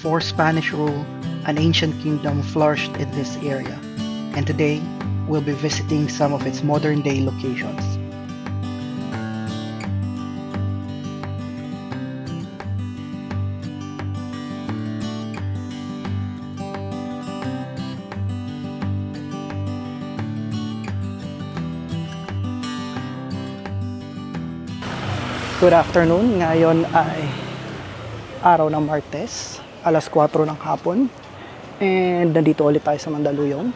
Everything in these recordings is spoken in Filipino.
before Spanish rule, an ancient kingdom flourished in this area, and today we'll be visiting some of its modern-day locations. Good afternoon, ngayon ay araw ng Martes, alas 4 ng hapon, and nandito ulit tayo sa Mandaluyong.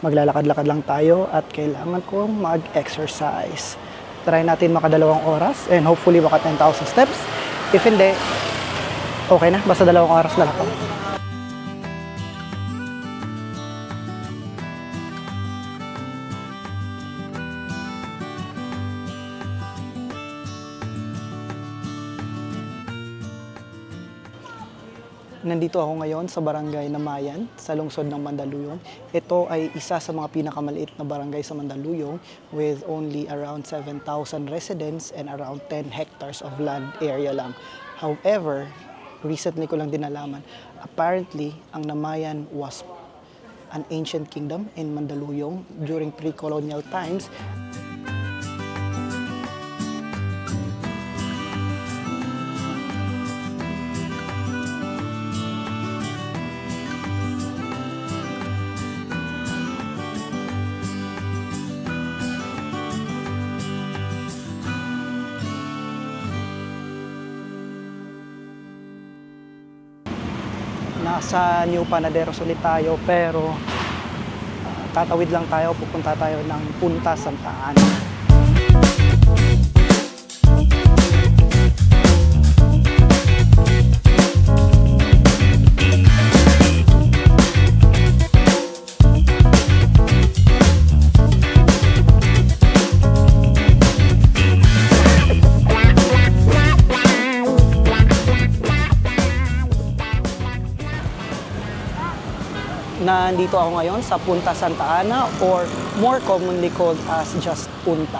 Maglalakad-lakad lang tayo at kailangan kong mag-exercise. Try natin makadalawang oras and hopefully maka 10,000 steps. If hindi, okay na, basta 2 oras na lang. Nandito ako ngayon sa barangay Namayan sa lungsod ng Mandaluyong. Ito ay isa sa mga pinakamaliit na barangay sa Mandaluyong with only around 7,000 residents and around 10 hectares of land area lang. However, recently ko lang din nalaman, apparently ang Namayan was an ancient kingdom in Mandaluyong during pre-colonial times. Nasa New Panaderos ulit tayo pero tatawid lang tayo, pupunta tayo ng Punta Santa Ana. Nandito ako ngayon sa Punta Santa Ana, or more commonly called as just Punta.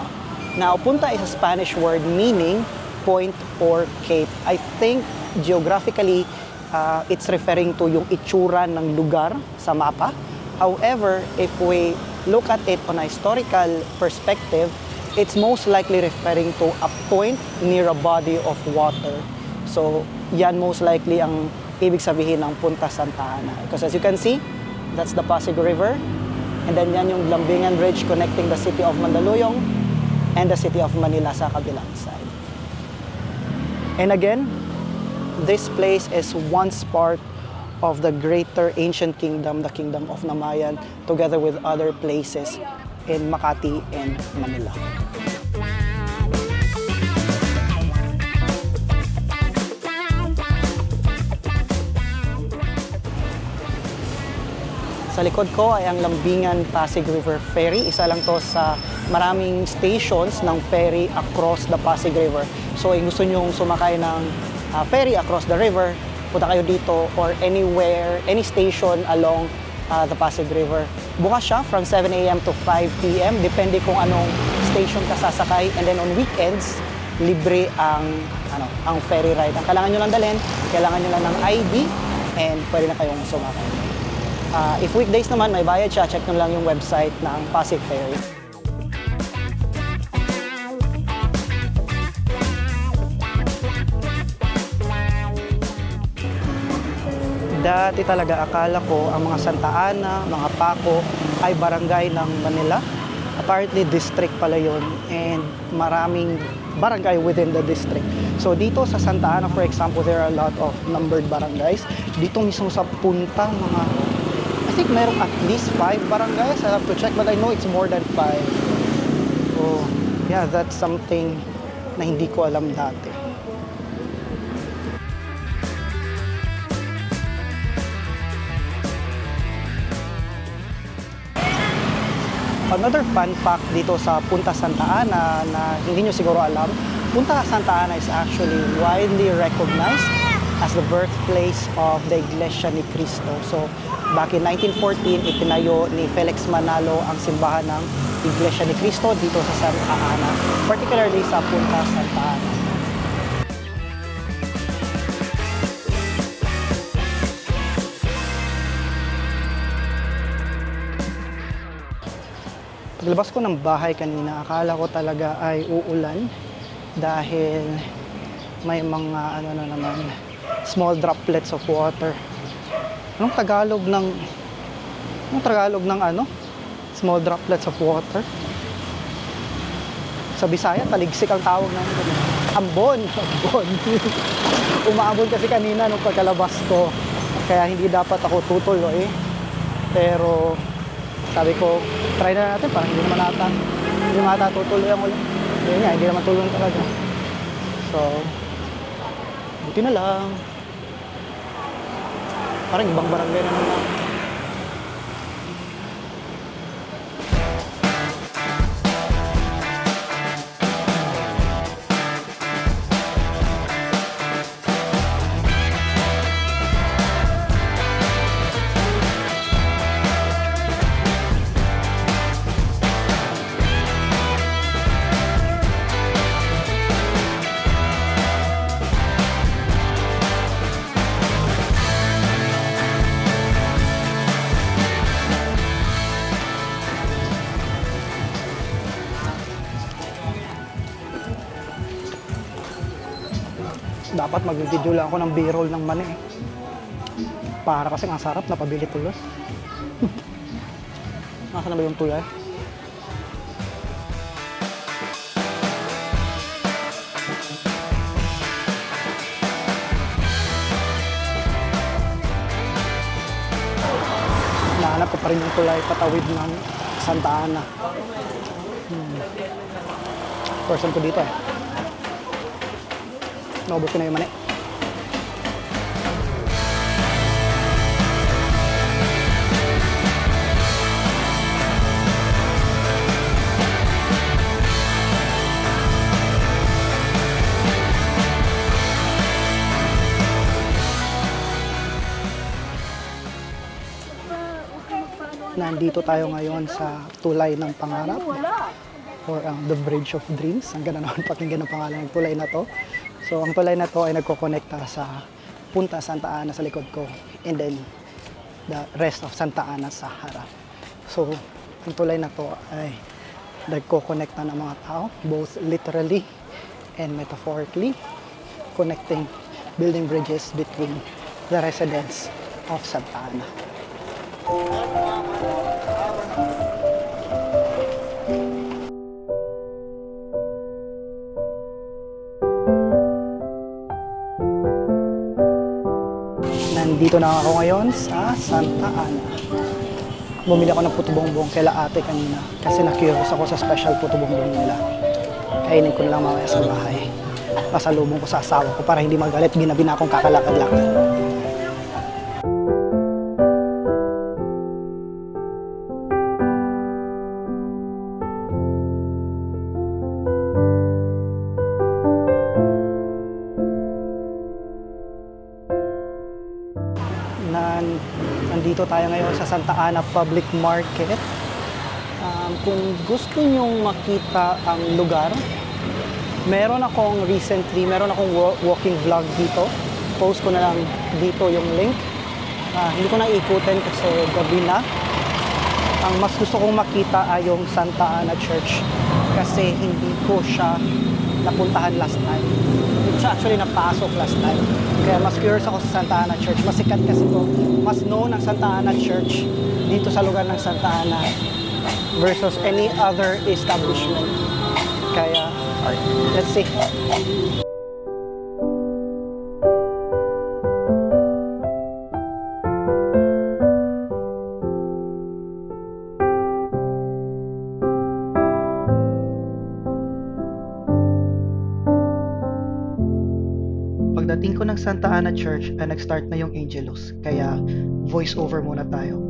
Now, Punta is a Spanish word meaning point or cape. I think geographically, it's referring to yung itsura ng lugar sa mapa. However, if we look at it on a historical perspective, it's most likely referring to a point near a body of water. So, yan most likely ang ibig sabihin ng Punta Santa Ana. Because as you can see, that's the Pasig River, and then yan yung Lambingan Bridge connecting the city of Mandaluyong and the city of Manila sa kabilang side. And again, this place is once part of the greater ancient kingdom, the Kingdom of Namayan, together with other places in Makati and Manila. Sa likod ko ay ang Lambingan Pasig River Ferry. Isa lang to sa maraming stations ng ferry across the Pasig River. So, kung gusto nyong sumakay ng ferry across the river, punta kayo dito or anywhere, any station along the Pasig River. Bukas siya from 7 a.m. to 5 p.m. Depende kung anong station ka sasakay. And then on weekends, libre ang ferry ride. Ang kailangan nyo lang dalhin, kailangan nyo lang ng ID and pwede na kayong sumakay. If weekdays naman, may bayad siya, check nyo lang yung website ng Pasig Ferry. Dati talaga akala ko ang mga Santa Ana, mga Paco ay barangay ng Manila. Apparently district pala yun, and maraming barangay within the district. So dito sa Santa Ana, for example, there are a lot of numbered barangays. Dito mismo sa Punta, I think mayroong at least 5 barangays. I have to check, but I know it's more than 5. So, yeah, that's something na hindi ko alam dati. Another fun fact dito sa Punta Santa Ana na hindi nyo siguro alam, Punta Santa Ana is actually widely recognized as the birthplace of the Iglesia ni Cristo. So, back in 1914, itinayo ni Felix Manalo ang simbahan ng Iglesia ni Cristo dito sa Santa Ana, particularly sa Punta Santa Ana. Paglabas ko ng bahay kanina, akala ko talaga ay uulan dahil may mga ano na naman, small droplets of water. Anong Tagalog ng ano? Small droplets of water? Sa Bisaya, taligsik ang tawag ng ambon. Ambon. Umaambon kasi kanina nung pagkalabas ko. Kaya hindi dapat ako tutuloy. Pero sabi ko, try na natin. Parang hindi naman ata tutuloy ang ulan. Yun nga, hindi naman tuloy talaga. So, buti na lang. Parang ibang barangay naman na. Dapat mag-video lang ako ng B-roll ng mani eh. Para kasi ang sarap, napabili tulos. Nasaan na ba yung tulay? Nahanap ko pa rin yung tulay patawid ng Santa Ana. First time ko dito eh. Naubos ko na yung mani. Nandito tayo ngayon sa Tulay ng Pangarap or the Bridge of Dreams. Ang ganda naman pakinggan ng pangalan ng tulay na to. So, ang tulay na to ay nagko-connecta sa Punta Santa Ana sa likod ko and then the rest of Santa Ana sa harap. So, ang tulay na to ay nagko-connecta ng mga tao, both literally and metaphorically, connecting, building bridges between the residents of Santa Ana. Nandito na ako ngayon sa Santa Ana. Bumili ako ng puto bongbong kaila ate kanina kasi na-curious ako sa special puto bongbong nila. Kainin ko na lang mamaya sa bahay. Pasalubong ko sa asawa ko para hindi magalit, ginabi na akong kakalakad-lakad. Nandito tayo ngayon sa Santa Ana Public Market. Kung gusto nyong makita ang lugar, meron akong walking vlog dito. Post ko na lang dito yung link. Hindi ko na ikutin kasi gabi na. Ang mas gusto kong makita ay yung Santa Ana Church kasi hindi ko siya napuntahan last time. Hindi ko siya actually napasok last time. Kaya mas curious ako sa Santa Ana Church. Mas sikat kasi ito. Mas known ang Santa Ana Church dito sa lugar ng Santa Ana versus any other establishment. Kaya, let's see. Pagdating ko ng Santa Ana Church ay nag-start na yung Angelus, kaya voice over muna tayo.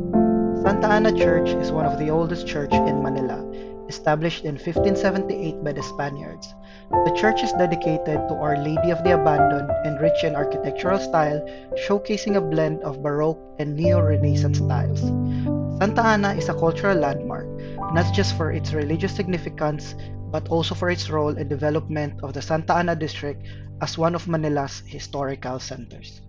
Santa Ana Church is one of the oldest church in Manila, established in 1578 by the Spaniards. The church is dedicated to Our Lady of the Abandoned and rich in architectural style, showcasing a blend of Baroque and Neo-Renaissance styles. Santa Ana is a cultural landmark, not just for its religious significance, but also for its role in development of the Santa Ana district as one of Manila's historical centers.